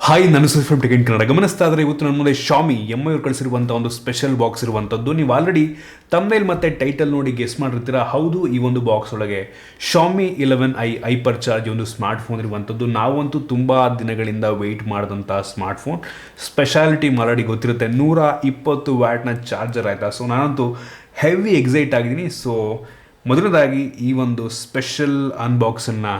Hi, ನಾನು Suresh from tech in Kannada. ಗಮನಿಸ್ತಾ ಇದ್ರೆ ಇವತ್ತು ನನ್ನ ಮುಂದೆ Xiaomi MI ಅವರು ಕಳಿಸಿರುವಂಥ ಒಂದು ಸ್ಪೆಷಲ್ ಬಾಕ್ಸ್ ಇರುವಂಥದ್ದು. ನೀವು ಆಲ್ರೆಡಿ ತಮ್ನೇಲ್ ಮತ್ತು ಟೈಟಲ್ ನೋಡಿ ಗೆಸ್ ಮಾಡಿರ್ತೀರ. ಹೌದು, ಈ ಒಂದು ಬಾಕ್ಸ್ ಒಳಗೆ Xiaomi 11i Hypercharge ಒಂದು ಸ್ಮಾರ್ಟ್ ಫೋನ್ ಇರುವಂಥದ್ದು. ನಾವಂತೂ ತುಂಬ ದಿನಗಳಿಂದ ವೆಯ್ಟ್ ಮಾಡಿದಂಥ ಸ್ಮಾರ್ಟ್ ಫೋನ್. ಸ್ಪೆಷಾಲಿಟಿ ಆಲ್ರೆಡಿ ಗೊತ್ತಿರುತ್ತೆ, 120 ವ್ಯಾಟ್ನ ಚಾರ್ಜರ್ ಆಯಿತಾ. ಸೊ ನಾನಂತೂ ಹೆವಿ ಎಕ್ಸೈಟ್ ಆಗಿದ್ದೀನಿ. ಸೊ ಮೊದಲನೇದಾಗಿ ಈ ಒಂದು ಸ್ಪೆಷಲ್ ಅನ್ಬಾಕ್ಸನ್ನು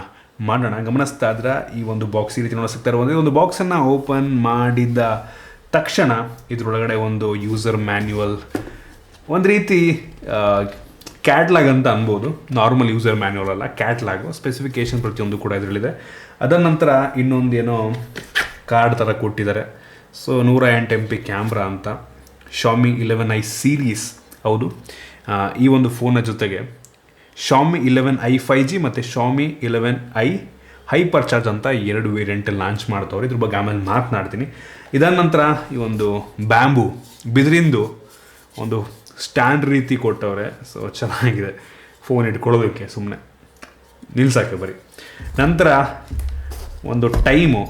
ಮಾಡೋಣ. ಗಮನಿಸ್ತಾ ಇದ್ರೆ ಈ ಒಂದು ಬಾಕ್ಸ್ ಈ ರೀತಿ ನೋಡ ಸಿಗ್ತಾ ಇರುವಂಥ ಒಂದು ಬಾಕ್ಸನ್ನು ಓಪನ್ ಮಾಡಿದ ತಕ್ಷಣ ಇದರೊಳಗಡೆ ಒಂದು ಯೂಸರ್ ಮ್ಯಾನ್ಯುವಲ್, ಒಂದು ರೀತಿ ಕ್ಯಾಟ್ಲಾಗ್ ಅಂತ ಅನ್ಬೋದು. ನಾರ್ಮಲ್ ಯೂಸರ್ ಮ್ಯಾನ್ಯುವಲ್ ಅಲ್ಲ, ಕ್ಯಾಟ್ಲಾಗು. ಸ್ಪೆಸಿಫಿಕೇಶನ್ ಪ್ರತಿಯೊಂದು ಕೂಡ ಇದರಲ್ಲಿದೆ. ಅದರ ನಂತರ ಇನ್ನೊಂದೇನೋ ಕಾರ್ಡ್ ಥರ ಕೊಟ್ಟಿದ್ದಾರೆ. ಸೊ 108 MP ಕ್ಯಾಮ್ರಾ ಅಂತ, Xiaomi 11i ಸೀರೀಸ್. ಹೌದು, ಈ ಒಂದು ಫೋನ್ನ ಜೊತೆಗೆ Xiaomi 11i 5G ಮತ್ತು Xiaomi 11i Hypercharge ಅಂತ 2 ವೇರಿಯಂಟಲ್ಲಿ ಲಾಂಚ್ ಮಾಡ್ತವ್ರೆ. ಇದ್ರ ಬಗ್ಗೆ ಆಮೇಲೆ ಮಾತನಾಡ್ತೀನಿ. ಇದಾದ ನಂತರ ಈ ಒಂದು ಬ್ಯಾಂಬೂ ಬಿದಿರಿಂದು ಒಂದು ಸ್ಟ್ಯಾಂಡ್ ರೀತಿ ಕೊಟ್ಟವ್ರೆ. ಸೊ ಚೆನ್ನಾಗಿದೆ ಫೋನ್ ಇಟ್ಕೊಳ್ಳೋದಕ್ಕೆ, ಸುಮ್ಮನೆ ನಿಲ್ಸಕ್ಕೆ ಬರೀ. ನಂತರ ಒಂದು ಟೈಮು,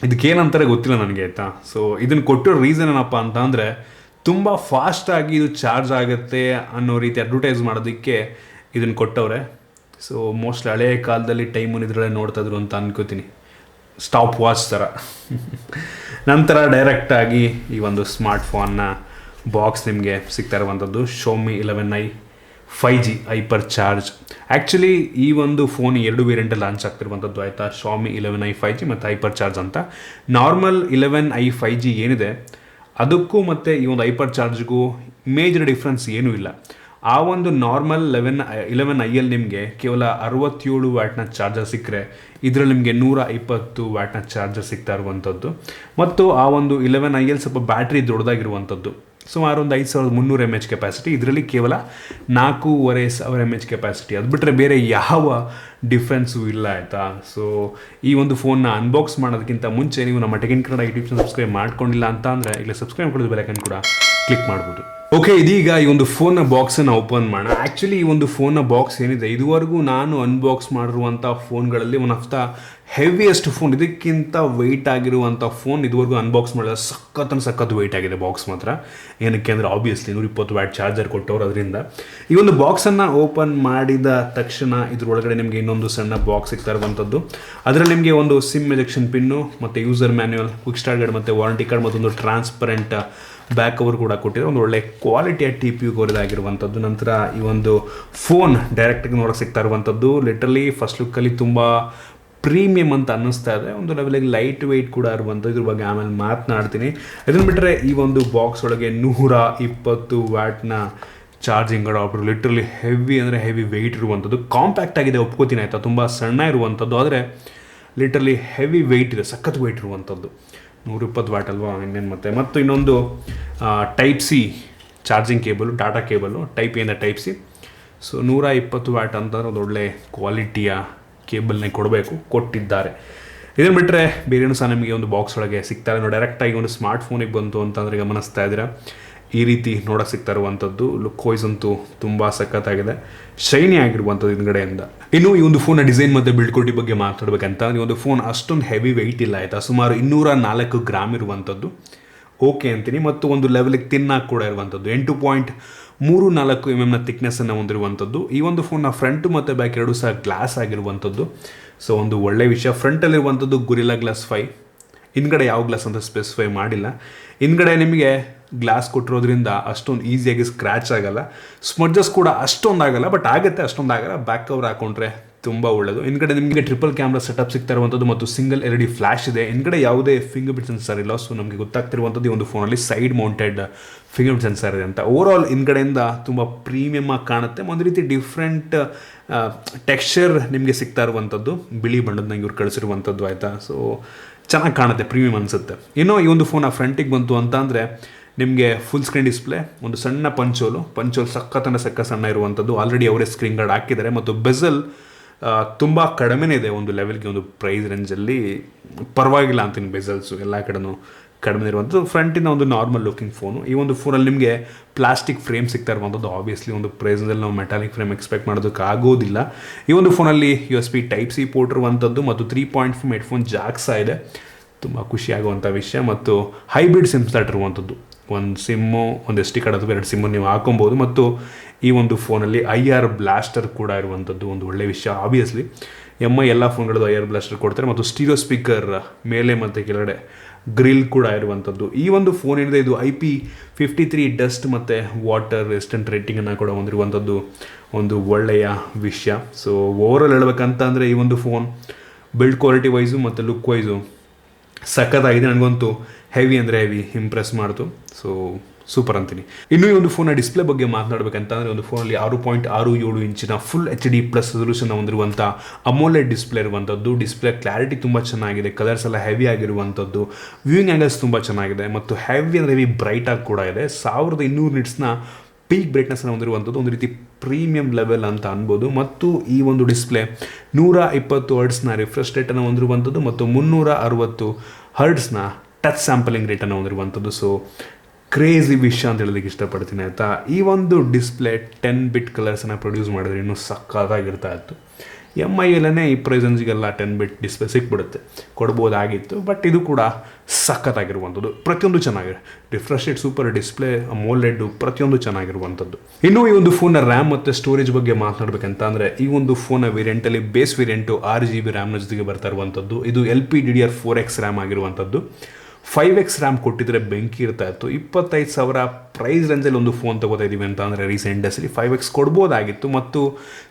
ಇದಕ್ಕೇನಂತಾರೆ ಗೊತ್ತಿಲ್ಲ ನನಗೆ, ಆಯಿತಾ. ಸೊ ಇದನ್ನು ಕೊಟ್ಟಿರೋ ರೀಸನ್ ಏನಪ್ಪ ಅಂತ ಅಂದರೆ, ತುಂಬ ಫಾಸ್ಟಾಗಿ ಇದು ಚಾರ್ಜ್ ಆಗುತ್ತೆ ಅನ್ನೋ ರೀತಿ ಅಡ್ವರ್ಟೈಸ್ ಮಾಡೋದಕ್ಕೆ ಇದನ್ನು ಕೊಟ್ಟವ್ರೆ. ಸೊ ಮೋಸ್ಟ್ಲಿ ಹಳೆಯ ಕಾಲದಲ್ಲಿ ಟೈಮನ್ನು ಇದರಲ್ಲೇ ನೋಡ್ತಾಯಿದ್ರು ಅಂತ ಅನ್ಕೋತೀನಿ, ಸ್ಟಾಪ್ ವಾಚ್ ಥರ. ನಂತರ ಡೈರೆಕ್ಟಾಗಿ ಈ ಒಂದು ಸ್ಮಾರ್ಟ್ ಫೋನ್ನ ಬಾಕ್ಸ್ ನಿಮಗೆ ಸಿಗ್ತಾ ಇರುವಂಥದ್ದು Xiaomi 11i 5G Hypercharge. Actually ಈ ಒಂದು ಫೋನ್ 2 ವೇರಿಯಂಟಲ್ಲಿ ಲಾಂಚ್ ಆಗ್ತಿರುವಂಥದ್ದು, ಆಯಿತಾ. Xiaomi 11i 5G ಮತ್ತು Hypercharge ಅಂತ. ನಾರ್ಮಲ್ 11i 5G ಏನಿದೆ ಅದಕ್ಕೂ ಮತ್ತು ಈ ಒಂದು Hyperchargeಗೂ ಮೇಜರ್ ಡಿಫ್ರೆನ್ಸ್ ಏನೂ ಇಲ್ಲ. ಆ ಒಂದು ನಾರ್ಮಲ್ 11i ನಿಮಗೆ ಕೇವಲ 67 ವ್ಯಾಟ್ನ ಚಾರ್ಜರ್ ಸಿಕ್ಕರೆ, ಇದರಲ್ಲಿ ನಿಮಗೆ 120 ವ್ಯಾಟ್ನ ಚಾರ್ಜರ್ ಸಿಗ್ತಾ ಇರುವಂಥದ್ದು. ಮತ್ತು ಆ ಒಂದು 11i ಸ್ವಲ್ಪ ಬ್ಯಾಟ್ರಿ ದೊಡ್ಡದಾಗಿರುವಂಥದ್ದು, ಸುಮಾರು ಒಂದು 5300 mAh ಕೆಪಾಸಿಟಿ. ಇದರಲ್ಲಿ ಕೇವಲ 4500 mAh ಕೆಪಾಸಿಟಿ. ಅದು ಬಿಟ್ಟರೆ ಬೇರೆ ಯಾವ ಡಿಫ್ರೆನ್ಸು ಇಲ್ಲ, ಆಯಿತಾ. ಸೊ ಈ ಒಂದು ಫೋನ್ನ ಅನ್ಬಾಕ್ಸ್ ಮಾಡೋದಕ್ಕಿಂತ ಮುಂಚೆ ನೀವು ನಮ್ಮ tech in Kannada YouTube channel subscribe ಮಾಡ್ಕೊಂಡಿಲ್ಲ ಅಂತ ಅಂದರೆ ಇಲ್ಲಿ ಸಬ್ಸ್ಕ್ರೈಬ್ ಮಾಡೋದು ಬೆಲ್ ಐಕಾನ್ ಕೂಡ ಕ್ಲಿಕ್ ಮಾಡ್ಬೋದು. ಓಕೆ, ಇದೀಗ ಈ ಒಂದು ಫೋನ್ನ ಬಾಕ್ಸನ್ನು ಓಪನ್ ಮಾಡೋಣ. ಆ್ಯಕ್ಚುಲಿ ಈ ಒಂದು ಫೋನ್ನ ಬಾಕ್ಸ್ ಏನಿದೆ, ಇದುವರೆಗೂ ನಾನು ಅನ್ಬಾಕ್ಸ್ ಮಾಡಿರುವಂಥ ಫೋನ್ಗಳಲ್ಲಿ one of the heaviest phone. ಇದಕ್ಕಿಂತ ವೆಯ್ಟ್ ಆಗಿರುವಂಥ ಫೋನ್ ಇದುವರೆಗೂ ಅನ್ಬಾಕ್ಸ್ ಮಾಡಿದ. ಸಖತ್ತು ವೆಯ್ಟ್ ಆಗಿದೆ ಬಾಕ್ಸ್ ಮಾತ್ರ. ಏನಕ್ಕೆ ಅಂದರೆ ಆಬ್ವಿಯಸ್ಲಿ 120 ವ್ಯಾಟ್ ಚಾರ್ಜರ್ ಕೊಟ್ಟವ್ರು. ಅದರಿಂದ ಈ ಒಂದು ಬಾಕ್ಸನ್ನು ಓಪನ್ ಮಾಡಿದ ತಕ್ಷಣ ಇದರೊಳಗಡೆ ನಿಮಗೆ ಇನ್ನೊಂದು ಸಣ್ಣ ಬಾಕ್ಸ್ ಸಿಗ್ತಾ ಇರುವಂಥದ್ದು. ಅದರಲ್ಲಿ ನಿಮಗೆ ಒಂದು ಸಿಮ್ ಎಜೆಕ್ಷನ್ ಪಿನ್ನು ಮತ್ತು user manual, quick start guide ಮತ್ತು ವಾರಂಟಿ ಕಾರ್ಡ್ ಮತ್ತೊಂದು ಟ್ರಾನ್ಸ್ಪರೆಂಟ್ ಬ್ಯಾಕ್ ಕವರ್ ಕೂಡ ಕೊಟ್ಟಿದ್ದಾರೆ. ಒಂದು ಒಳ್ಳೆ ಕ್ವಾಲಿಟಿಯ TPU ಆಗಿರುವಂಥದ್ದು. ನಂತರ ಈ ಒಂದು ಫೋನ್ ಡೈರೆಕ್ಟಾಗಿ ನೋಡೋಕೆ ಸಿಗ್ತಾ ಇರುವಂಥದ್ದು. ಲಿಟ್ರಲಿ ಫಸ್ಟ್ ಲುಕ್ಕಲ್ಲಿ ತುಂಬ ಪ್ರೀಮಿಯಂ ಅಂತ ಅನ್ನಿಸ್ತಾ ಇದೆ. ಒಂದು ಲೆವೆಲಿಗೆ ಲೈಟ್ ವೆಯ್ಟ್ ಕೂಡ ಇರುವಂಥದ್ದು. ಇದ್ರ ಬಗ್ಗೆ ಆಮೇಲೆ ಮಾತನಾಡ್ತೀನಿ. ಇದನ್ನು ಬಿಟ್ಟರೆ ಈ ಒಂದು ಬಾಕ್ಸ್ ಒಳಗೆ 120 ವ್ಯಾಟ್ನ ಚಾರ್ಜಿಂಗ್ ಅಡಾಪ್ಟರ್. ಲಿಟ್ರಲಿ ಹೆವಿ ಅಂದರೆ ಹೆವಿ ವೆಯ್ಟ್ ಇರುವಂಥದ್ದು. ಕಾಂಪ್ಯಾಕ್ಟ್ ಆಗಿದೆ, ಒಪ್ಕೋತೀನಿ, ಆಯಿತಾ. ತುಂಬ ಸಣ್ಣ ಇರುವಂಥದ್ದು, ಆದರೆ ಲಿಟ್ರಲಿ ಹೆವಿ ವೆಯ್ಟ್ ಇದೆ, ಸಖತ್ ವೆಯ್ಟ್ ಇರುವಂಥದ್ದು. 120 ವ್ಯಾಟ್ ಅಲ್ವಾ, ಇನ್ನೇನು. ಮತ್ತು ಇನ್ನೊಂದು type C charging cable, data cable, type A ಇಂದ ಟೈಪ್ ಸಿ. ಸೊ 120 ವ್ಯಾಟ್ ಅಂತಂದ್ರೆ ಒಂದು ಒಳ್ಳೆ ಕ್ವಾಲಿಟಿಯ ಕೇಬಲ್ನೇ ಕೊಟ್ಟಿದ್ದಾರೆ. ಇದನ್ನು ಬಿಟ್ಟರೆ ಬೇರೇನು ಸಹ ನಿಮಗೆ ಒಂದು ಬಾಕ್ಸ್ ಒಳಗೆ ಸಿಗ್ತಾರೆ. ನಾವು ಡೈರೆಕ್ಟಾಗಿ ಒಂದು ಸ್ಮಾರ್ಟ್ ಫೋನಿಗೆ ಬಂತು ಅಂತಂದರೆ ಗಮನಿಸ್ತಾ ಇದ್ದೀರಾ, ಈ ರೀತಿ ನೋಡೋಕೆ ಸಿಗ್ತಾ ಇರುವಂಥದ್ದು. ಲುಕ್ ವೈಸ್ ಅಂತೂ ತುಂಬ ಸಖತ್ತಾಗಿದೆ, ಶೈನಿ ಆಗಿರುವಂಥದ್ದು ಹಿಂದ್ಗಡೆಯಿಂದ. ಇನ್ನು ಈ ಒಂದು ಫೋನ್ನ ಡಿಸೈನ್ ಮತ್ತು ಬಿಲ್ಡ್ ಕ್ವಾಲಿಟಿ ಬಗ್ಗೆ ಮಾತಾಡಬೇಕಂತ, ಈ ಒಂದು ಫೋನ್ ಅಷ್ಟೊಂದು ಹೆವಿ ವೆಯ್ಟ್ ಇಲ್ಲ, ಆಯಿತಾ. ಸುಮಾರು 204 ಗ್ರಾಮ್ ಇರುವಂಥದ್ದು, ಓಕೆ ಅಂತೀನಿ. ಮತ್ತು ಒಂದು ಲೆವೆಲಿಗೆ ತಿನ್ನಾಗಿ ಕೂಡ ಇರುವಂಥದ್ದು. 8.34 mm ಥಿಕ್ನೆಸ್ಸನ್ನು ಹೊಂದಿರುವಂಥದ್ದು. ಈ ಒಂದು ಫೋನ್ನ ಫ್ರಂಟು ಮತ್ತು ಬ್ಯಾಕ್ ಎರಡೂ ಸಹ ಗ್ಲಾಸ್ ಆಗಿರುವಂಥದ್ದು. ಸೊ ಒಂದು ಒಳ್ಳೆಯ ವಿಷಯ. ಫ್ರಂಟಲ್ಲಿರುವಂಥದ್ದು ಗುರಿಲ್ಲಾ ಗ್ಲಾಸ್ 5, ಹಿಂದ್ಗಡೆ ಯಾವ ಗ್ಲಾಸ್ ಅಂತ ಸ್ಪೆಸಿಫೈ ಮಾಡಿಲ್ಲ. ಹಿಂದ್ಗಡೆ ನಿಮಗೆ ಗ್ಲಾಸ್ ಕೊಟ್ಟಿರೋದ್ರಿಂದ ಅಷ್ಟೊಂದು ಈಸಿಯಾಗಿ ಸ್ಕ್ರ್ಯಾಚ್ ಆಗೋಲ್ಲ, ಸ್ಮಡ್ಜಸ್ ಕೂಡ ಅಷ್ಟೊಂದು ಆಗಲ್ಲ, ಬಟ್ ಆಗುತ್ತೆ, ಅಷ್ಟೊಂದು ಆಗಲ್ಲ. ಬ್ಯಾಕ್ ಕವರ್ ಹಾಕೊಂಡ್ರೆ ತುಂಬ ಒಳ್ಳೆಯದು. ಹಿಂದ್ಗಡೆ ನಿಮಗೆ ಟ್ರಿಪಲ್ ಕ್ಯಾಮ್ರಾ ಸೆಟಪ್ ಸಿಗ್ತಾ ಇರುವಂಥದ್ದು ಮತ್ತು ಸಿಂಗಲ್ LED ಫ್ಲ್ಯಾಶ್ ಇದೆ. ಹಿಂದ್ಗಡೆ ಯಾವುದೇ ಫಿಂಗರ್ ಪ್ರಿಂಟ್ ಸೆನ್ಸರ್ ಇಲ್ಲ. ಸೊ ನಮಗೆ ಗೊತ್ತಾಗ್ತಿರುವಂಥದ್ದು ಈ ಒಂದು ಫೋನಲ್ಲಿ side mounted finger print sensor ಇದೆ ಅಂತ. ಓವರಾಲ್ ಹಿಂದ್ಗಡೆಯಿಂದ ತುಂಬ ಪ್ರೀಮಿಯಮ್ ಆಗಿ ಕಾಣುತ್ತೆ. ಒಂದು ರೀತಿ ಡಿಫ್ರೆಂಟ್ ಟೆಕ್ಸ್ಚರ್ ನಿಮಗೆ ಸಿಗ್ತಾ ಇರುವಂಥದ್ದು, ಬಿಳಿ ಬಣ್ಣದ ಇವ್ರು ಕಳಿಸಿರುವಂಥದ್ದು, ಆಯಿತಾ. ಸೊ ಚೆನ್ನಾಗಿ ಕಾಣುತ್ತೆ, ಪ್ರೀಮಿಯಮ್ ಅನಿಸುತ್ತೆ. ಇನ್ನೂ ಈ ಒಂದು ಫೋನ್ ಫ್ರಂಟಿಗೆ ಬಂತು ಅಂತ ಅಂದರೆ ನಿಮಗೆ ಫುಲ್ ಸ್ಕ್ರೀನ್ ಡಿಸ್ಪ್ಲೇ, ಒಂದು ಸಣ್ಣ ಪಂಚೋಲು ಸಕ್ಕ ಸಣ್ಣ ಇರುವಂಥದ್ದು. ಆಲ್ರೆಡಿ ಅವರೇ ಸ್ಕ್ರೀನ್ ಗಾರ್ಡ್ ಹಾಕಿದ್ದಾರೆ. ಮತ್ತು ಬೆಸಲ್ ತುಂಬ ಕಡಿಮೆನೇ ಇದೆ, ಒಂದು ಲೆವೆಲ್ಗೆ, ಒಂದು ಪ್ರೈಸ್ ರೇಂಜಲ್ಲಿ ಪರವಾಗಿಲ್ಲ ಅಂತೀನಿ. ಬೆಸಲ್ಸು ಎಲ್ಲ ಕಡೆನೂ ಕಡಿಮೆ ಇರುವಂಥದ್ದು. ಫ್ರಂಟಿನ ಒಂದು ನಾರ್ಮಲ್ ಲುಕಿಂಗ್ ಫೋನು. ಈ ಒಂದು ಫೋನಲ್ಲಿ ನಿಮಗೆ ಪ್ಲಾಸ್ಟಿಕ್ ಫ್ರೇಮ್ ಸಿಗ್ತಾ ಇರುವಂಥದ್ದು. ಆಬ್ವಿಯಸ್ಲಿ ಒಂದು ಪ್ರೈಸಲ್ಲಿ ನಾವು ಮೆಟಾಲಿಕ್ ಫ್ರೇಮ್ ಎಕ್ಸ್ಪೆಕ್ಟ್ ಮಾಡೋದಕ್ಕೆ ಆಗೋದಿಲ್ಲ. ಈ ಒಂದು ಫೋನಲ್ಲಿ USB Type-C ಪೋರ್ಟ್ ಇರುವಂಥದ್ದು ಮತ್ತು 3.5 ಹೆಡ್ಫೋನ್ ಜಾಕ್ ಸಹ ಇದೆ. ತುಂಬ ಖುಷಿಯಾಗುವಂಥ ವಿಷಯ. ಮತ್ತು ಹೈಬ್ರಿಡ್ ಸಿಮ್ ಸ್ಲಾಟ್ ಇರುವಂಥದ್ದು, ಒಂದು ಸಿಮ್ಮು ಒಂದು SD ಕಾರ್ಡ್ ಅಥವಾ 2 ಸಿಮ್ಮು ನೀವು ಹಾಕೊಬೋದು. ಮತ್ತು ಈ ಒಂದು ಫೋನಲ್ಲಿ IR ಬ್ಲಾಸ್ಟರ್ ಕೂಡ ಇರುವಂಥದ್ದು ಒಂದು ಒಳ್ಳೆಯ ವಿಷಯ. ಆಬ್ವಿಯಸ್ಲಿ MI ಎಲ್ಲ ಫೋನ್ಗಳದ್ದು IR ಬ್ಲಾಸ್ಟರ್ ಕೊಡ್ತಾರೆ. ಮತ್ತು ಸ್ಟೀರಿಯೋ ಸ್ಪೀಕರ್ ಮೇಲೆ ಮತ್ತು ಕೆಳಗಡೆ ಗ್ರಿಲ್ ಕೂಡ ಇರುವಂಥದ್ದು. ಈ ಒಂದು ಫೋನ್ ಏನಿದೆ ಇದು IP53 ಡಸ್ಟ್ ಮತ್ತು ವಾಟರ್ ರೆಸಿಸ್ಟೆಂಟ್ ರೇಟಿಂಗನ್ನು ಕೂಡ ಹೊಂದಿರುವಂಥದ್ದು ಒಂದು ಒಳ್ಳೆಯ ವಿಷಯ. ಸೊ ಓವರಾಲ್ ಹೇಳ್ಬೇಕಂತ ಅಂದರೆ ಈ ಒಂದು ಫೋನ್ ಬಿಲ್ಡ್ ಕ್ವಾಲಿಟಿ ವೈಸು ಮತ್ತು ಲುಕ್ ವೈಸು ಸಖತ್ತಾಗಿದೆ. ನನಗಂತೂ ಹೆವಿ ಅಂದರೆ ಹೆವಿ ಇಂಪ್ರೆಸ್ ಮಾಡ್ತು. ಸೊ ಸೂಪರ್ ಅಂತೀನಿ. ಇನ್ನೂ ಈ ಒಂದು ಫೋನ್ನ ಡಿಸ್ಪ್ಲೇ ಬಗ್ಗೆ ಮಾತನಾಡಬೇಕಂತಂದರೆ ಒಂದು ಫೋನಲ್ಲಿ 6.67 ಇಂಚಿನ ಫುಲ್ HD+ ರೆಸಲ್ಯೂಷನ್ ಹೊಂದಿರುವಂಥ ಅಮೋಲೆಡ್ ಡಿಸ್ಪ್ಲೇ ಇರುವಂಥದ್ದು. ಡಿಸ್ಪ್ಲೇ ಕ್ಲಾರಿಟಿ ತುಂಬ ಚೆನ್ನಾಗಿದೆ, ಕಲರ್ಸ್ ಎಲ್ಲ ಹೆವಿ ಆಗಿರುವಂಥದ್ದು, ವ್ಯೂಯಿಂಗ್ ಆ್ಯಂಗಲ್ಸ್ ತುಂಬ ಚೆನ್ನಾಗಿದೆ ಮತ್ತು ಹೆವಿ ಅಂದರೆ ಹೆವಿ ಬ್ರೈಟಾಗಿ ಕೂಡ ಇದೆ. 1200 ನಿಟ್ಸ್ನ ಪೀಕ್ ಬ್ರೈಟ್ನೆಸ್ನ ಹೊಂದಿರುವಂಥದ್ದು, ಒಂದು ರೀತಿ ಪ್ರೀಮಿಯಂ ಲೆವೆಲ್ ಅಂತ ಅನ್ಬೋದು. ಮತ್ತು ಈ ಒಂದು ಡಿಸ್ಪ್ಲೇ 120 ಹರ್ಟ್ಸ್ನ ರಿಫ್ರೆಶ್ ರೇಟನ್ನು ಹೊಂದಿರುವಂಥದ್ದು ಮತ್ತು 360 ಹರ್ಟ್ಸ್ನ ಟಚ್ ಸ್ಯಾಂಪಲಿಂಗ್ ರೇಟನ್ನು ಹೊಂದಿರುವಂಥದ್ದು. ಸೊ ಕ್ರೇಜಿ ವಿಷಯ ಅಂತ ಹೇಳೋದಕ್ಕೆ ಇಷ್ಟಪಡ್ತೀನಿ ಆಯಿತಾ. ಈ ಒಂದು ಡಿಸ್ಪ್ಲೇ 10 ಬಿಟ್ ಕಲರ್ಸನ್ನು ಪ್ರೊಡ್ಯೂಸ್ ಮಾಡಿದ್ರೆ ಇನ್ನೂ ಸಕ್ಕತ್ತಾಗಿರ್ತಾ ಇತ್ತು. MIಯಲ್ಲೇ ಈ ಪ್ರೈಸನ್ಸ್ಗೆಲ್ಲ 10 ಬಿಟ್ ಡಿಸ್ಪ್ಲೇ ಸಿಕ್ಬಿಡುತ್ತೆ, ಕೊಡ್ಬೋದಾಗಿತ್ತು. ಬಟ್ ಇದು ಕೂಡ ಸಖತ್ತಾಗಿರುವಂಥದ್ದು, ಪ್ರತಿಯೊಂದು ಚೆನ್ನಾಗಿದೆ. ರಿಫ್ರೆಶ್ ರೇಟ್ ಸೂಪರ್, ಡಿಸ್ಪ್ಲೇ ಅಮೋಲೆಡ್ ಪ್ರತಿಯೊಂದು ಚೆನ್ನಾಗಿರುವಂಥದ್ದು. ಇನ್ನು ಈ ಒಂದು ಫೋನ್ನ ರ್ಯಾಮ್ ಮತ್ತು ಸ್ಟೋರೇಜ್ ಬಗ್ಗೆ ಮಾತನಾಡಬೇಕಂತ ಅಂದರೆ ಈ ಒಂದು ಫೋನ್ನ ವೇರಿಯಂಟಲ್ಲಿ ಬೇಸ್ ವೇರಿಯಂಟು 6GB ರ್ಯಾಮ್ನ ಜೊತೆಗೆ ಬರ್ತಾ ಇರುವಂಥದ್ದು. ಇದು LPDDR4X ರ್ಯಾಮ್ ಆಗಿರುವಂಥದ್ದು. 5X ರ್ಯಾಮ್ ಕೊಟ್ಟಿದ್ರೆ ಬೆಂಕಿ ಇರ್ತಾ ಇತ್ತು. 25,000 ಪ್ರೈಸ್ ರೇಂಜಲ್ಲಿ ಒಂದು ಫೋನ್ ತಗೋತಾ ಇದ್ದೀವಿ ಅಂತ ಅಂದರೆ ರೀಸೆಂಟ್ ಡೇಸಲ್ಲಿ 5X ಕೊಡ್ಬೋದಾಗಿತ್ತು. ಮತ್ತು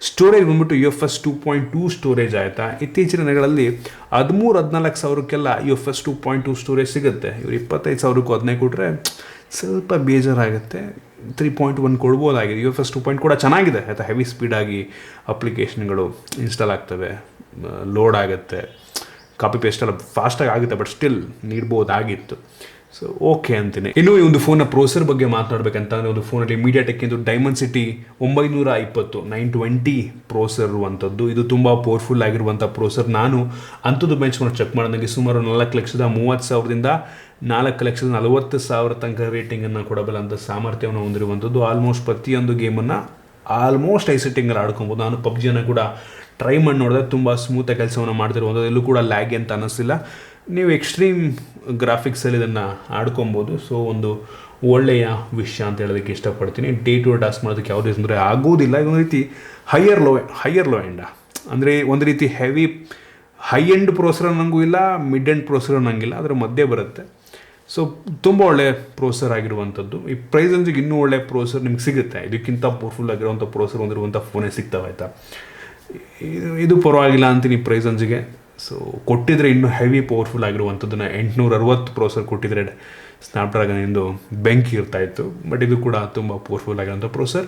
ಸ್ಟೋರೇಜ್ ಬಂದ್ಬಿಟ್ಟು UFS 2.2 ಸ್ಟೋರೇಜ್ ಆಯಿತಾ. ಇತ್ತೀಚಿನ ದಿನಗಳಲ್ಲಿ 13-14 ಸಾವಿರಕ್ಕೆಲ್ಲ UFS 2.2 ಸ್ಟೋರೇಜ್ ಸಿಗುತ್ತೆ. ಇವರು 25,000ಕ್ಕೂ 15 ಕೊಟ್ಟರೆ ಸ್ವಲ್ಪ ಬೇಜಾರಾಗುತ್ತೆ. 3.1 ಕೊಡ್ಬೋದಾಗಿದೆ. UFS 2.0 ಕೂಡ ಚೆನ್ನಾಗಿದೆ ಆಯಿತಾ. ಹೆವಿ ಸ್ಪೀಡಾಗಿ ಅಪ್ಲಿಕೇಶನ್ಗಳು ಇನ್ಸ್ಟಾಲ್ ಆಗ್ತವೆ, ಲೋಡ್ ಆಗುತ್ತೆ, ಕಾಪಿ ಪೇಸ್ಟ್ ಎಲ್ಲ ಫಾಸ್ಟಾಗಿ ಆಗುತ್ತೆ. ಬಟ್ ಸ್ಟಿಲ್ ನೀಡ್ಬೋದಾಗಿತ್ತು. ಸೊ ಓಕೆ ಅಂತೀನಿ. ಇನ್ನು ಈ ಒಂದು ಫೋನ್ನ ಪ್ರೋಸರ್ ಬಗ್ಗೆ ಮಾತನಾಡಬೇಕಂತ ಅಂದರೆ ಒಂದು ಫೋನಲ್ಲಿ MediaTek ಇಂದು ಡೈಮೆನ್ಸಿಟಿ 920 920 ಪ್ರೋಸರ್ ಇರುವಂಥದ್ದು. ಇದು ತುಂಬ ಪವರ್ಫುಲ್ ಆಗಿರುವಂಥ ಪ್ರೋಸರ್. ನಾನು ಅಂಥದ್ದು ಬೆಂಚ್ ಮಾಡಿ ಚೆಕ್ ಮಾಡಿದಂಗೆ ಸುಮಾರು 4,30,000ದಿಂದ 4,40,000 ತನಕ ರೇಟಿಂಗನ್ನು ಕೊಡಬಲ್ಲಂಥ ಸಾಮರ್ಥ್ಯವನ್ನು ಹೊಂದಿರುವಂಥದ್ದು. ಆಲ್ಮೋಸ್ಟ್ ಪ್ರತಿಯೊಂದು ಗೇಮನ್ನು ಆಲ್ಮೋಸ್ಟ್ ಹೈ ಸೆಟ್ಟಿಂಗಲ್ಲಿ ಆಡ್ಕೊಬೋದು. ನಾನು PUBGನ ಕೂಡ ಟ್ರೈ ಮಾಡಿ ನೋಡಿದ್ರೆ ತುಂಬ ಸ್ಮೂತಾಗಿ ಕೆಲಸವನ್ನು ಮಾಡ್ತಿರುವಂಥದ್ದು, ಎಲ್ಲೂ ಕೂಡ ಲ್ಯಾಗಿ ಅಂತ ಅನ್ನಿಸ್ತಿಲ್ಲ. ನೀವು ಎಕ್ಸ್ಟ್ರೀಮ್ ಗ್ರಾಫಿಕ್ಸಲ್ಲಿ ಇದನ್ನು ಆಡ್ಕೊಬೋದು. ಸೊ ಒಂದು ಒಳ್ಳೆಯ ವಿಷಯ ಅಂತ ಹೇಳೋದಕ್ಕೆ ಇಷ್ಟಪಡ್ತೀನಿ. ಡೇ ಟು ಟಾಸ್ಕ್ ಮಾಡೋದಕ್ಕೆ ಯಾವುದೇ ತೊಂದರೆ ಆಗೋದಿಲ್ಲ. ಇದೊಂದು ರೀತಿ ಹೈಯರ್ ಲೋ ಎಂಡ ಅಂದರೆ ಒಂದು ರೀತಿ ಹೆವಿ ಹೈ ಎಂಡ್ ಪ್ರೋಸರ್ ಅನ್ನಂಗೂ ಇಲ್ಲ, ಮಿಡ್ ಎಂಡ್ ಪ್ರೋಸರ್ ಅನ್ನಂಗಿಲ್ಲ, ಅದರ ಮಧ್ಯೆ ಬರುತ್ತೆ. ಸೊ ತುಂಬ ಒಳ್ಳೆ ಪ್ರೋಸರ್ ಆಗಿರುವಂಥದ್ದು. ಈ ಪ್ರೈಸ್ ರೇಂಜಿಗೆ ಇನ್ನೂ ಒಳ್ಳೆ ಪ್ರೋಸರ್ ನಿಮ್ಗೆ ಸಿಗುತ್ತೆ. ಇದಕ್ಕಿಂತ ಪವರ್ಫುಲ್ ಆಗಿರುವಂಥ ಪ್ರೋಸರ್ ಹೊಂದಿರುವಂಥ ಫೋನೇ ಸಿಗ್ತವೆ ಆಯಿತಾ. ಇದು ಪರವಾಗಿಲ್ಲ ಅಂತೀನಿ ಪ್ರೈಸ್ ರೇಂಜಿಗೆ. ಸೊ ಕೊಟ್ಟಿದ್ರೆ ಇನ್ನೂ ಹೆವಿ ಪವರ್ಫುಲ್ ಆಗಿರುವಂಥದ್ದನ್ನು 860 ಪ್ರೋಸರ್ ಕೊಟ್ಟಿದ್ರೆ ಸ್ನ್ಯಾಪ್ಡ್ರ್ಯಾಗನ್ನಿಂದು ಬೆಂಕಿ ಇರ್ತಾಯಿತ್ತು. ಬಟ್ ಇದು ಕೂಡ ತುಂಬ ಪವರ್ಫುಲ್ ಆಗಿರೋಂಥ ಪ್ರೋಸರ್.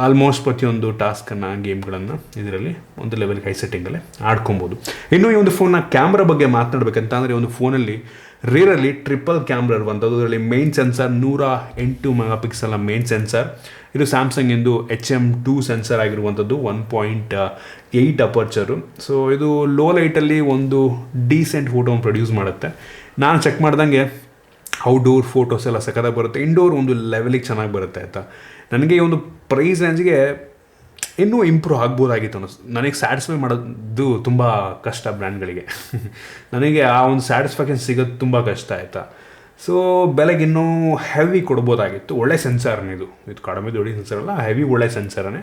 ಆಲ್ಮೋಸ್ಟ್ ಪ್ರತಿಯೊಂದು ಟಾಸ್ಕನ್ನು ಗೇಮ್ಗಳನ್ನು ಇದರಲ್ಲಿ ಒಂದು ಲೆವೆಲ್ಗೆ ಹೈ ಸೆಟ್ಟಿಂಗಲ್ಲೇ ಆಡ್ಕೊಬೋದು. ಇನ್ನು ಈ ಒಂದು ಫೋನ್ನ ಕ್ಯಾಮ್ರಾ ಬಗ್ಗೆ ಮಾತನಾಡಬೇಕಂತ ಅಂದರೆ ಒಂದು ಫೋನಲ್ಲಿ ರೇರಲ್ಲಿ ಟ್ರಿಪಲ್ ಕ್ಯಾಮ್ರಾ ಇರುವಂಥದ್ದು. ಅದರಲ್ಲಿ ಮೇನ್ ಸೆನ್ಸರ್ 108 ಮೆಗಾಪಿಕ್ಸೆಲ್ನ ಮೇನ್ ಸೆನ್ಸರ್. ಇದು ಸ್ಯಾಮ್ಸಂಗ್ ಎಂದು HM2 ಸೆನ್ಸರ್ ಆಗಿರುವಂಥದ್ದು, 1.8 ಅಪರ್ಚರು. ಸೊ ಇದು ಲೋ ಲೈಟಲ್ಲಿ ಒಂದು ಡೀಸೆಂಟ್ ಫೋಟೋನ ಪ್ರೊಡ್ಯೂಸ್ ಮಾಡುತ್ತೆ. ನಾನು ಚೆಕ್ ಮಾಡ್ದಂಗೆ ಔಟ್ಡೋರ್ ಫೋಟೋಸ್ ಎಲ್ಲ ಸಖತ್ತಾಗಿ ಬರುತ್ತೆ, ಇಂಡೋರ್ ಒಂದು ಲೆವೆಲಿಗೆ ಚೆನ್ನಾಗಿ ಬರುತ್ತೆ ಆಯಿತಾ. ನನಗೆ ಈ ಒಂದು ಪ್ರೈಸ್ ರೇಂಜ್ಗೆ ಇನ್ನೂ ಇಂಪ್ರೂವ್ ಆಗ್ಬೋದಾಗಿತ್ತು ಅನ್ನಿಸ್ತು. ನನಗೆ ಸ್ಯಾಟಿಸ್ಫೈ ಮಾಡೋದು ತುಂಬ ಕಷ್ಟ ಬ್ರ್ಯಾಂಡ್ಗಳಿಗೆ. ನನಗೆ ಆ ಒಂದು ಸ್ಯಾಟಿಸ್ಫ್ಯಾಕ್ಷನ್ ಸಿಗೋದು ತುಂಬ ಕಷ್ಟ ಆಯಿತಾ. ಸೊ ಬೆಲೆಗೆ ಇನ್ನೂ ಹೆವಿ ಕೊಡ್ಬೋದಾಗಿತ್ತು. ಒಳ್ಳೆ ಸೆನ್ಸರ್ನೇ ಇದು ಕಡಿಮೆ ದೊಡ್ಡ ಸೆನ್ಸರ್ ಅಲ್ಲ, ಹೆವಿ ಒಳ್ಳೆ ಸೆನ್ಸರನೇ.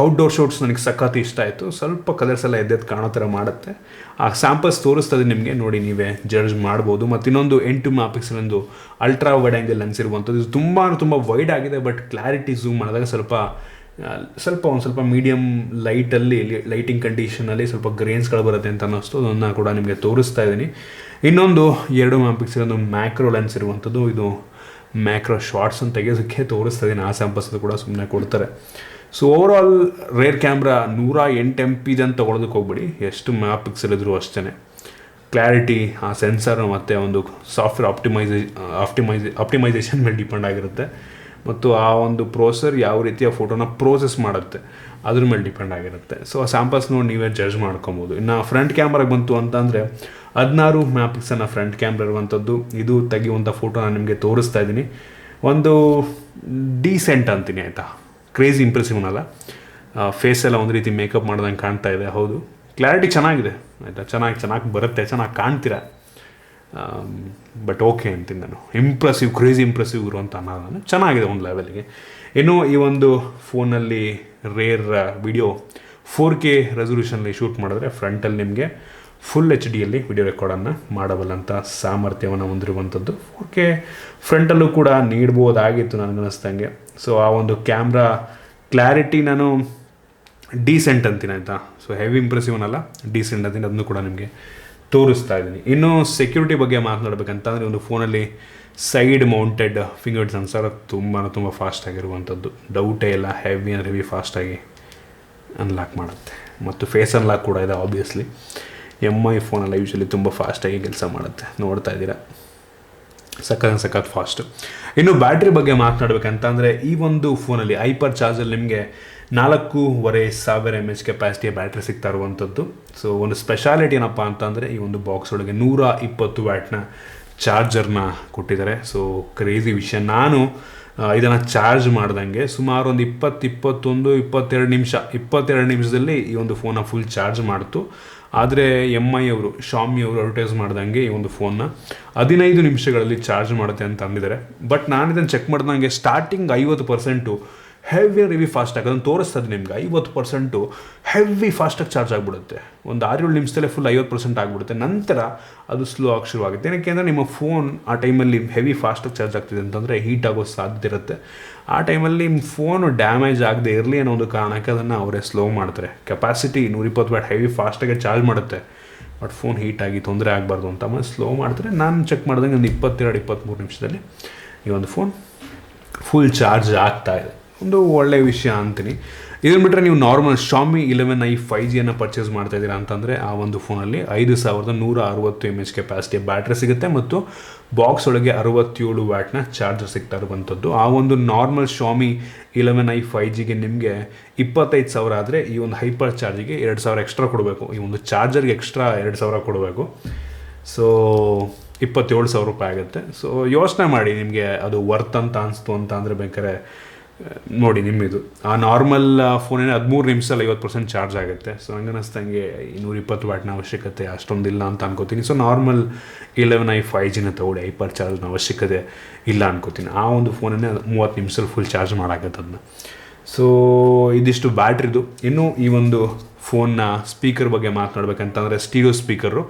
ಔಟ್ಡೋರ್ ಶೂಟ್ಸ್ ನನಗೆ ಸಖತ್ ಇಷ್ಟ ಆಯಿತು. ಸ್ವಲ್ಪ ಕಲರ್ಸ್ ಎಲ್ಲ ಎದ್ದೆದ್ದು ಕಾಣೋ ಥರ ಮಾಡುತ್ತೆ. ಆ ಸ್ಯಾಂಪಲ್ಸ್ ತೋರಿಸ್ತದೆ ನಿಮಗೆ, ನೋಡಿ ನೀವೇ ಜಡ್ಜ್ ಮಾಡ್ಬೋದು. ಮತ್ತು ಇನ್ನೊಂದು 8 ಮೆಗಾಪಿಕ್ಸೆಲ್ ಒಂದು ಅಲ್ಟ್ರಾ ವೈಡ್ ಆ್ಯಂಗಲ್ ಲೆನ್ಸ್ ಇರುವಂಥದ್ದು. ಇದು ತುಂಬ ವೈಡ್ ಆಗಿದೆ. ಬಟ್ ಕ್ಲಾರಿಟಿ ಝೂಮ್ ಮಾಡಿದಾಗ ಸ್ವಲ್ಪ ಮೀಡಿಯಮ್ ಲೈಟಿಂಗ್ ಕಂಡೀಷನಲ್ಲಿ ಸ್ವಲ್ಪ ಗ್ರೇನ್ಸ್ಗಳು ಬರುತ್ತೆ ಅಂತ ಅನ್ನಿಸ್ತು. ಅದನ್ನು ಕೂಡ ನಿಮಗೆ ತೋರಿಸ್ತಾ ಇದ್ದೀನಿ. ಇನ್ನೊಂದು 2 ಮೆಗಾಪಿಕ್ಸೆಲ್ ಒಂದು ಮ್ಯಾಕ್ರೋ ಲೆನ್ಸ್ ಇರುವಂಥದ್ದು. ಇದು ಮ್ಯಾಕ್ರೋ ಶಾರ್ಟ್ಸನ್ನು ತೆಗೆಯೋದಕ್ಕೆ ತೋರಿಸ್ತಾ ಇದ್ದೀನಿ. ಆ ಸ್ಯಾಂಪಲ್ಸ್ ಕೂಡ ಸುಮ್ಮನೆ ಕೊಡ್ತಾರೆ. So overall rare camera 108 MP ಅಂತ ತೊಗೊಳೋದಕ್ಕೆ ಹೋಗ್ಬಿಡಿ. ಎಷ್ಟು ಮೆಗಾಪಿಕ್ಸೆಲ್ ಇದ್ರೂ ಅಷ್ಟೇ ಕ್ಲಾರಿಟಿ ಆ ಸೆನ್ಸರ್ ಮತ್ತು ಒಂದು ಸಾಫ್ಟ್ವೇರ್ ಆಪ್ಟಿಮೈಸೇಷನ್ ಮೇಲೆ ಡಿಪೆಂಡ್ ಆಗಿರುತ್ತೆ. ಮತ್ತು ಆ ಒಂದು ಪ್ರೋಸೆಸರ್ ಯಾವ ರೀತಿಯ ಫೋಟೋನ ಪ್ರೋಸೆಸ್ ಮಾಡುತ್ತೆ ಅದ್ರ ಮೇಲೆ ಡಿಪೆಂಡ್ ಆಗಿರುತ್ತೆ. ಸೊ ಆ ಸ್ಯಾಂಪಲ್ಸ್ ನೋಡಿ ನೀವೇ ಜಡ್ಜ್ ಮಾಡ್ಕೊಬೋದು. ಇನ್ನು ಫ್ರಂಟ್ ಕ್ಯಾಮ್ರಾಗೆ ಬಂತು ಅಂತಂದರೆ 16 ಮೆಗಾಪಿಕ್ಸೆಲ್ನ ಫ್ರಂಟ್ ಕ್ಯಾಮ್ರಾ ಇರುವಂಥದ್ದು. ಇದು ತೆಗೆಯುವಂಥ ಫೋಟೋ ನಾನು ನಿಮಗೆ ತೋರಿಸ್ತಾ ಇದ್ದೀನಿ. ಒಂದು ಡೀಸೆಂಟ್ ಅಂತೀನಿ ಆಯಿತಾ, ಕ್ರೇಜಿ ಇಂಪ್ರೆಸಿವ್ ಅಲ್ಲ. ಫೇಸ್ ಎಲ್ಲ ಒಂದು ರೀತಿ ಮೇಕಪ್ ಮಾಡ್ದಂಗೆ ಕಾಣ್ತಾ ಇದೆ. ಹೌದು, ಕ್ಲಾರಿಟಿ ಚೆನ್ನಾಗಿದೆ, ಆಯಿತಾ. ಚೆನ್ನಾಗಿ ಬರುತ್ತೆ, ಚೆನ್ನಾಗಿ ಕಾಣ್ತೀರಾ. ಬಟ್ ಓಕೆ ಅಂತೀನಿ ನಾನು. ಕ್ರೇಜಿ ಇಂಪ್ರೆಸಿವ್ ಇರುವಂಥ ಅನ್ನೋದು ನಾನು ಚೆನ್ನಾಗಿದೆ ಒಂದು ಲೆವೆಲ್ಗೆ. ಇನ್ನು ಈ ಒಂದು ಫೋನಲ್ಲಿ ರೇರ್ ವಿಡಿಯೋ 4K ರೆಸೊಲ್ಯೂಷನಲ್ಲಿ ಶೂಟ್ ಮಾಡಿದ್ರೆ ಫ್ರಂಟಲ್ಲಿ ನಿಮಗೆ ಫುಲ್ HD ವಿಡಿಯೋ ರೆಕಾರ್ಡನ್ನು ಮಾಡಬಲ್ಲಂಥ ಸಾಮರ್ಥ್ಯವನ್ನು ಹೊಂದಿರುವಂಥದ್ದು 4K ಫ್ರಂಟಲ್ಲೂ ಕೂಡ ನೀಡ್ಬೋದಾಗಿತ್ತು ನನಗನ್ನಿಸ್ದಂಗೆ. ಸೊ ಆ ಒಂದು ಕ್ಯಾಮ್ರಾ ಕ್ಲಾರಿಟಿ ನಾನು ಡೀಸೆಂಟ್ ಅಂತೀನಿ ಆಯಿತಾ. ಸೊ ಹೆವಿ ಇಂಪ್ರೆಸಿವ್ ಅನ್ನಲ್ಲ, ಡೀಸೆಂಟ್ ಅಂತೀನಿ, ಅದನ್ನು ಕೂಡ ನಿಮಗೆ ತೋರಿಸ್ತಾ ಇದ್ದೀನಿ. ಇನ್ನು ಸೆಕ್ಯೂರಿಟಿ ಬಗ್ಗೆ ಮಾತನಾಡಬೇಕಂತಂದರೆ ಒಂದು ಫೋನಲ್ಲಿ ಸೈಡ್ ಮೌಂಟೆಡ್ ಫಿಂಗರ್ ಸೆನ್ಸರ್ ತುಂಬ ಫಾಸ್ಟಾಗಿರುವಂಥದ್ದು, ಡೌಟೇ ಇಲ್ಲ. ಹೆವಿ ಫಾಸ್ಟಾಗಿ ಅನ್ಲಾಕ್ ಮಾಡುತ್ತೆ ಮತ್ತು ಫೇಸ್ ಅನ್ಲಾಕ್ ಕೂಡ ಇದೆ. ಆಬ್ವಿಯಸ್ಲಿ MI ಫೋನೆಲ್ಲ ಯೂಶ್ವಲಿ ತುಂಬ ಫಾಸ್ಟಾಗಿ ಕೆಲಸ ಮಾಡುತ್ತೆ, ನೋಡ್ತಾ ಇದ್ದೀರಾ, ಸಖತ್ ಫಾಸ್ಟು. ಇನ್ನು ಬ್ಯಾಟ್ರಿ ಬಗ್ಗೆ ಮಾತನಾಡಬೇಕಂತಂದರೆ ಈ ಒಂದು ಫೋನಲ್ಲಿ ಹೈಪರ್ ಚಾರ್ಜಲ್ಲಿ ನಿಮಗೆ 4,500 mAh ಕೆಪಾಸಿಟಿಯ ಬ್ಯಾಟ್ರಿ ಸಿಗ್ತಾ ಇರುವಂಥದ್ದು. ಸೊ ಒಂದು ಸ್ಪೆಷಾಲಿಟಿ ಏನಪ್ಪ ಅಂತಂದರೆ ಈ ಒಂದು ಬಾಕ್ಸ್ ಒಳಗೆ 120 ವ್ಯಾಟ್ನ ಚಾರ್ಜರ್ನ ಕೊಟ್ಟಿದ್ದಾರೆ. ಸೊ ಕ್ರೇಜಿ ವಿಷಯ. ನಾನು ಇದನ್ನು ಚಾರ್ಜ್ ಮಾಡ್ದಂಗೆ ಸುಮಾರು ಒಂದು 22 ನಿಮಿಷದಲ್ಲಿ ಈ ಒಂದು ಫೋನ್ನ ಫುಲ್ ಚಾರ್ಜ್ ಮಾಡ್ತು. ಆದರೆ Xiaomi ಅವರು ಅಡ್ವರ್ಟೈಸ್ ಮಾಡ್ದಂಗೆ ಈ ಒಂದು ಫೋನ್ನ 15 ನಿಮಿಷಗಳಲ್ಲಿ ಚಾರ್ಜ್ ಮಾಡುತ್ತೆ ಅಂತ ಅಂದಿದ್ದಾರೆ. ಬಟ್ ನಾನು ಇದನ್ನು ಚೆಕ್ ಮಾಡ್ದಂಗೆ ಸ್ಟಾರ್ಟಿಂಗ್ 50% ಹೆವಿ ಫಾಸ್ಟಾಗಿ ಅದನ್ನು ತೋರಿಸ್ತದೆ ನಿಮ್ಗೆ. 50% ಹೆವಿ ಫಾಸ್ಟಾಗಿ ಚಾರ್ಜ್ ಆಗಿಬಿಡುತ್ತೆ. ಒಂದು 6-7 ನಿಮಿಷದಲ್ಲೇ ಫುಲ್ 50% ಆಗಿಬಿಡುತ್ತೆ. ನಂತರ ಅದು ಸ್ಲೋ ಆಗಿ ಶುರುವಾಗುತ್ತೆ. ಏನಕ್ಕೆ ಅಂದರೆ ನಿಮ್ಮ ಫೋನ್ ಆ ಟೈಮಲ್ಲಿ ಹೆವಿ ಫಾಸ್ಟಾಗಿ ಚಾರ್ಜ್ ಆಗ್ತಿದೆ ಅಂತಂದರೆ ಹೀಟ್ ಆಗೋ ಸಾಧ್ಯತೆ ಇರುತ್ತೆ. ಆ ಟೈಮಲ್ಲಿ ನಿಮ್ಮ ಫೋನು ಡ್ಯಾಮೇಜ್ ಆಗದೆ ಇರಲಿ ಅನ್ನೋ ಒಂದು ಕಾರಣಕ್ಕೆ ಅದನ್ನು ಅವರೇ ಸ್ಲೋ ಮಾಡ್ತಾರೆ. ಕೆಪಾಸಿಟಿ 120 ವ್ಯಾಟ್ ಹೆವಿ ಫಾಸ್ಟಾಗಿ ಚಾರ್ಜ್ ಮಾಡುತ್ತೆ, ಬಟ್ ಫೋನ್ ಹೀಟಾಗಿ ತೊಂದರೆ ಆಗಬಾರ್ದು ಅಂತ ಆಮೇಲೆ ಸ್ಲೋ ಮಾಡ್ತಾರೆ. ನಾನು ಚೆಕ್ ಮಾಡಿದಂಗೆ ಒಂದು 22-23 ನಿಮಿಷದಲ್ಲಿ ಈ ಒಂದು ಫೋನ್ ಫುಲ್ ಚಾರ್ಜ್ ಆಗ್ತಾ ಇದೆ. ಒಂದು ಒಳ್ಳೆಯ ವಿಷಯ ಅಂತೀನಿ. ಇದನ್ನು ಬಿಟ್ಟರೆ ನೀವು ನಾರ್ಮಲ್ Xiaomi 11i 5Gಯನ್ನು ಪರ್ಚೇಸ್ ಮಾಡ್ತಾ ಇದ್ದೀರಾ ಅಂತಂದರೆ ಆ ಒಂದು ಫೋನಲ್ಲಿ 5160 mAh ಕೆಪಾಸಿಟಿಯ ಬ್ಯಾಟ್ರಿ ಸಿಗುತ್ತೆ ಮತ್ತು ಬಾಕ್ಸ್ ಒಳಗೆ 67 ವ್ಯಾಟ್ನ ಚಾರ್ಜರ್ ಸಿಗ್ತಾ ಇರುವಂಥದ್ದು. ಆ ಒಂದು ನಾರ್ಮಲ್ Xiaomi 11i 5Gಗೆ ನಿಮಗೆ 25,000 ಆದರೆ ಈ ಒಂದು ಹೈಪರ್ ಚಾರ್ಜಿಗೆ 2,000 ಎಕ್ಸ್ಟ್ರಾ ಕೊಡಬೇಕು. ಈ ಒಂದು ಚಾರ್ಜರ್ಗೆ ಎಕ್ಸ್ಟ್ರಾ 2,000 ಕೊಡಬೇಕು. ಸೊ 27,000 ರೂಪಾಯಿ ಆಗುತ್ತೆ. ಸೊ ಯೋಚನೆ ಮಾಡಿ, ನಿಮಗೆ ಅದು ವರ್ತ್ ಅಂತ ಅನಿಸ್ತು ಅಂತ ಅಂದರೆ ಬೇಕಾದ್ರೆ ನೋಡಿ ನಿಮ್ಮಿದು. ಆ ನಾರ್ಮಲ್ ಫೋನೇನೆ 13 ನಿಮಿಷದಲ್ಲಿ 50% ಚಾರ್ಜ್ ಆಗುತ್ತೆ. ಸೊ ಹಂಗೆ ಅನ್ನಿಸ್ದಂಗೆ 220 ವ್ಯಾಟ್ನ ಅವಶ್ಯಕತೆ ಅಷ್ಟೊಂದಿಲ್ಲ ಅಂತ ಅನ್ಕೋತೀನಿ. ಸೊ ನಾರ್ಮಲ್ 11i 5Gನ ತಗೊಳ್ಳಿ, ಹೈಪರ್ ಚಾರ್ಜ್ನ ಅವಶ್ಯಕತೆ ಇಲ್ಲ ಅನ್ಕೋತೀನಿ. ಆ ಒಂದು ಫೋನನ್ನೇ 30 ನಿಮಿಷದಲ್ಲಿ ಫುಲ್ ಚಾರ್ಜ್ ಮಾಡಾಕತ್ತೆ ಅದನ್ನ. ಸೊ ಇದಿಷ್ಟು ಬ್ಯಾಟ್ರಿದು. ಇನ್ನು ಈ ಒಂದು ಫೋನ್ನ ಸ್ಪೀಕರ್ ಬಗ್ಗೆ ಮಾತನಾಡಬೇಕಂತಂದರೆ stereo speaker,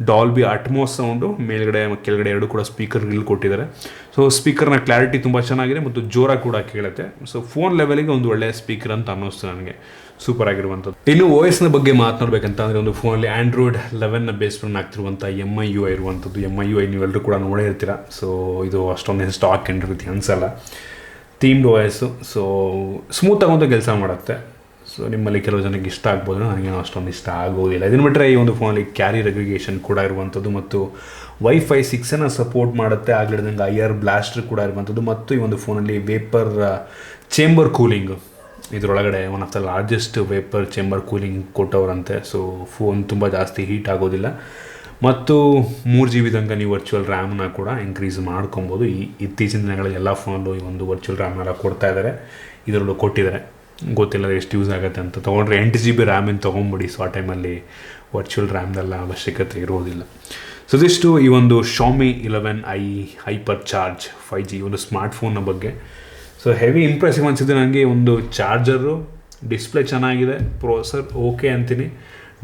Dolby Atmos sound, ಮೇಲ್ಗಡೆ ಕೆಳಗಡೆ ಎರಡು ಕೂಡ ಸ್ಪೀಕರ್ ಇಲ್ಲಿ ಕೊಟ್ಟಿದ್ದಾರೆ. ಸೊ ಸ್ಪೀಕರ್ನ ಕ್ಲಾರಿಟಿ ತುಂಬ ಚೆನ್ನಾಗಿದೆ ಮತ್ತು ಜೋರಾಗಿ ಕೂಡ ಕೇಳುತ್ತೆ. ಸೊ ಫೋನ್ ಲೆವೆಲಿಗೆ ಒಂದು ಒಳ್ಳೆಯ ಸ್ಪೀಕರ್ ಅಂತ ಅನ್ನಿಸ್ತು ನನಗೆ, ಸೂಪರ್ ಆಗಿರುವಂಥದ್ದು. ಇನ್ನು OSನ ಬಗ್ಗೆ ಮಾತನಾಡಬೇಕಂತಂದರೆ ಒಂದು ಫೋನಲ್ಲಿ Android 11ನ ಬೇಸ್ ರನ್ ಆಗ್ತಿರುವಂಥ MIUI ಇರುವಂಥದ್ದು. MIUI ನೀವೆಲ್ಲರೂ ಕೂಡ ನೋಡೇ ಇರ್ತೀರ. ಸೊ ಇದು ಅಷ್ಟೊಂದು ಸ್ಟಾಕ್ ಎಂಡ್ ರೀತಿ ಅನಿಸಲ್ಲ, ಥೀಮ್ಡ್ OS. ಸೊ ಸ್ಮೂತಾಗಿ ಒಂದು ಕೆಲಸ ಮಾಡುತ್ತೆ. ಸೊ ನಿಮ್ಮಲ್ಲಿ ಕೆಲವು ಜನಕ್ಕೆ ಇಷ್ಟ ಆಗ್ಬೋದು, ನನಗೇನೋ ಅಷ್ಟೊಂದು ಇಷ್ಟ ಆಗೋದಿಲ್ಲ. ಇದನ್ನು ಬಿಟ್ಟರೆ ಈ ಒಂದು ಫೋನಲ್ಲಿ ಕ್ಯಾರಿಯರ್ ಅಗ್ರಿಗೇಷನ್ ಕೂಡ ಇರುವಂಥದ್ದು ಮತ್ತು Wi-Fi 6 ಸಪೋರ್ಟ್ ಮಾಡುತ್ತೆ. ಆಗಲಿದಂಗೆ IR ಬ್ಲಾಸ್ಟರ್ ಕೂಡ ಇರುವಂಥದ್ದು ಮತ್ತು ಈ ಒಂದು ಫೋನಲ್ಲಿ ವೇಪರ್ ಚೇಂಬರ್ ಕೂಲಿಂಗ್, ಇದರೊಳಗಡೆ one of the largest vapour chamber cooling ಕೊಟ್ಟವರಂತೆ. ಸೊ ಫೋನ್ ತುಂಬ ಜಾಸ್ತಿ ಹೀಟ್ ಆಗೋದಿಲ್ಲ ಮತ್ತು 3 GB ತನಕ ನೀವು ವರ್ಚುವಲ್ ರ್ಯಾಮ್ನ ಕೂಡ ಇನ್ಕ್ರೀಸ್ ಮಾಡ್ಕೊಬೋದು. ಇತ್ತೀಚಿನ ದಿನಗಳಲ್ಲಿ ಎಲ್ಲ ಫೋನಲ್ಲೂ ಈ ಒಂದು ವರ್ಚುವಲ್ ರ್ಯಾಮ್ನೆಲ್ಲ ಕೊಡ್ತಾ ಇದ್ದಾರೆ, ಇದರಲ್ಲೂ ಕೊಟ್ಟಿದ್ದಾರೆ. ಗೊತ್ತಿಲ್ಲ ಎಷ್ಟು ಯೂಸ್ ಆಗುತ್ತೆ ಅಂತ. ತೊಗೊಂಡ್ರೆ 8 GB ರ್ಯಾಮಿನ ತೊಗೊಂಬಿಡಿ. ಸೊ ಆ ಟೈಮಲ್ಲಿ ವರ್ಚುವಲ್ ರ್ಯಾಮ್ದೆಲ್ಲ ಅವಶ್ಯಕತೆ ಇರೋದಿಲ್ಲ. ಸೊ ಇದಿಷ್ಟು ಈ ಒಂದು Xiaomi 11i Hypercharge 5G ಒಂದು ಸ್ಮಾರ್ಟ್ಫೋನ್ನ ಬಗ್ಗೆ. ಸೊ ಹೆವಿ ಇಂಪ್ರೆಸಿವ್ ಅನಿಸಿದೆ ನನಗೆ. ಒಂದು ಚಾರ್ಜರು, ಡಿಸ್ಪ್ಲೇ ಚೆನ್ನಾಗಿದೆ, ಪ್ರೊಸೆಸರ್ ಓಕೆ ಅಂತೀನಿ,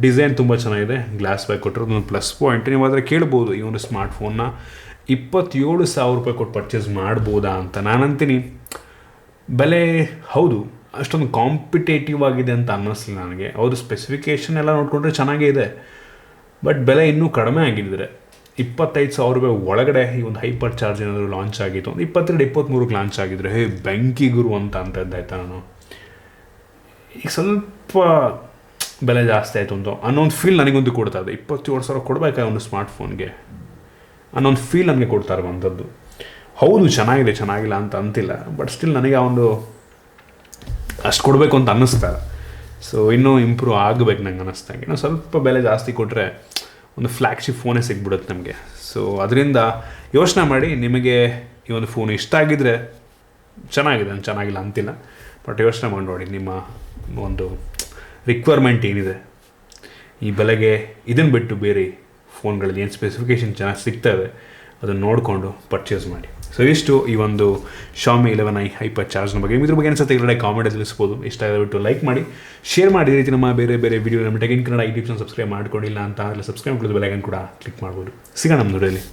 ಡಿಸೈನ್ ತುಂಬ ಚೆನ್ನಾಗಿದೆ, ಗ್ಲಾಸ್ ಬ್ಯಾಕ್ ಕೊಟ್ಟಿರೋದು ಒಂದು ಪ್ಲಸ್ ಪಾಯಿಂಟ್. ನೀವು ಆದರೆ ಕೇಳ್ಬೋದು ಈ ಒಂದು ಸ್ಮಾರ್ಟ್ಫೋನ್ನ 27,000 ರೂಪಾಯಿ ಕೊಟ್ಟು ಪರ್ಚೇಸ್ ಮಾಡ್ಬೋದಾ ಅಂತ. ನಾನಂತೀನಿ ಬೆಲೆ ಹೌದು ಅಷ್ಟೊಂದು ಕಾಂಪಿಟೇಟಿವ್ ಆಗಿದೆ ಅಂತ ಅನ್ನಿಸ್ಲಿಲ್ಲ ನನಗೆ. ಹೌದು ಸ್ಪೆಸಿಫಿಕೇಷನ್ ಎಲ್ಲ ನೋಡಿಕೊಂಡ್ರೆ ಚೆನ್ನಾಗೇ ಇದೆ, ಬಟ್ ಬೆಲೆ ಇನ್ನೂ ಕಡಿಮೆ ಆಗಿದ್ದರೆ 25,000 ರೂಪಾಯಿ ಒಳಗಡೆ ಈ ಒಂದು ಹೈಪರ್ ಚಾರ್ಜ್ ಏನಾದರೂ ಲಾಂಚ್ ಆಗಿತ್ತು, ಒಂದು 22-23ಕ್ಕೆ ಲಾಂಚ್ ಆಗಿದ್ರೆ ಬೆಂಕಿ ಗುರು ಅಂತ ಇದ್ದಾಯ್ತಾ ನಾನು. ಈಗ ಸ್ವಲ್ಪ ಬೆಲೆ ಜಾಸ್ತಿ ಆಯಿತು ಅಂತ ಅನ್ನೊಂದು ಫೀಲ್ ನನಗೊಂದು ಕೊಡ್ತಾ ಇದೆ. 27,000 ಕೊಡಬೇಕಾ ಒಂದು ಸ್ಮಾರ್ಟ್ಫೋನ್ಗೆ ಅನ್ನೊಂದು ಫೀಲ್ ನನಗೆ ಕೊಡ್ತಾ ಇರುವಂಥದ್ದು. ಹೌದು ಚೆನ್ನಾಗಿದೆ, ಚೆನ್ನಾಗಿಲ್ಲ ಅಂತ ಅಂತಿಲ್ಲ, ಬಟ್ ಸ್ಟಿಲ್ ನನಗೆ ಆ ಒಂದು ಅಷ್ಟು ಕೊಡಬೇಕು ಅಂತ ಅನ್ನಿಸ್ತಾರೆ. ಸೊ ಇನ್ನೂ ಇಂಪ್ರೂವ್ ಆಗಬೇಕು ನಂಗೆ ಅನ್ನಿಸ್ದಂಗೆ. ಇನ್ನೂ ಸ್ವಲ್ಪ ಬೆಲೆ ಜಾಸ್ತಿ ಕೊಟ್ಟರೆ ಒಂದು ಫ್ಲ್ಯಾಗ್ಶಿಪ್ ಫೋನೇ ಸಿಗ್ಬಿಡುತ್ತೆ ನಮಗೆ. ಸೊ ಅದರಿಂದ ಯೋಚನೆ ಮಾಡಿ, ನಿಮಗೆ ಈ ಒಂದು ಫೋನ್ ಇಷ್ಟ ಆಗಿದ್ದರೆ ಚೆನ್ನಾಗಿದೆ, ಚೆನ್ನಾಗಿಲ್ಲ ಅಂತಿಲ್ಲ, ಬಟ್ ಯೋಚನೆ ಮಾಡಿ ನೋಡಿ ನಿಮ್ಮ ಒಂದು ರಿಕ್ವೈರ್ಮೆಂಟ್ ಏನಿದೆ. ಈ ಬೆಲೆಗೆ ಇದನ್ನು ಬಿಟ್ಟು ಬೇರೆ ಫೋನ್ಗಳಲ್ಲಿ ಏನು ಸ್ಪೆಸಿಫಿಕೇಷನ್ ಚೆನ್ನಾಗಿ ಸಿಗ್ತವೆ ಅದನ್ನು ನೋಡಿಕೊಂಡು ಪರ್ಚೇಸ್ ಮಾಡಿ. ಸೊ ಇಷ್ಟು ಈ ಒಂದು Xiaomi 11i Hyperchargeನ ಬಗ್ಗೆ. ಇದ್ರ ಬಗ್ಗೆ ಅನ್ಸುತ್ತೆ ಈ ಕಾಮೆಂಟಲ್ಲಿ ತಿಳಿಸ್ಬೋದು. ಇಷ್ಟ ಆಗಿಬಿಟ್ಟು ಲೈಕ್ ಮಾಡಿ, ಶೇರ್ ಮಾಡಿ. ಈ ರೀತಿ ನಮ್ಮ ಬೇರೆ ಬೇರೆ ವಿಡಿಯೋ ನಮ್ಮ tech in Kannada YouTube channel subscribe ಮಾಡ್ಕೊಂಡಿಲ್ಲ ಅಂತ ಅಂದರೆ ಸಬ್ಸ್ಕ್ರೈಬ್ ಮಾಡೋದು ಬೆಲ್ ಐಕಾನ್ ಕೂಡ ಕ್ಲಿಕ್ ಮಾಡ್ಬೋದು. ಸಿಗೋಣ ನಮ್ಮ ವಿಡಿಯೋಲಿ.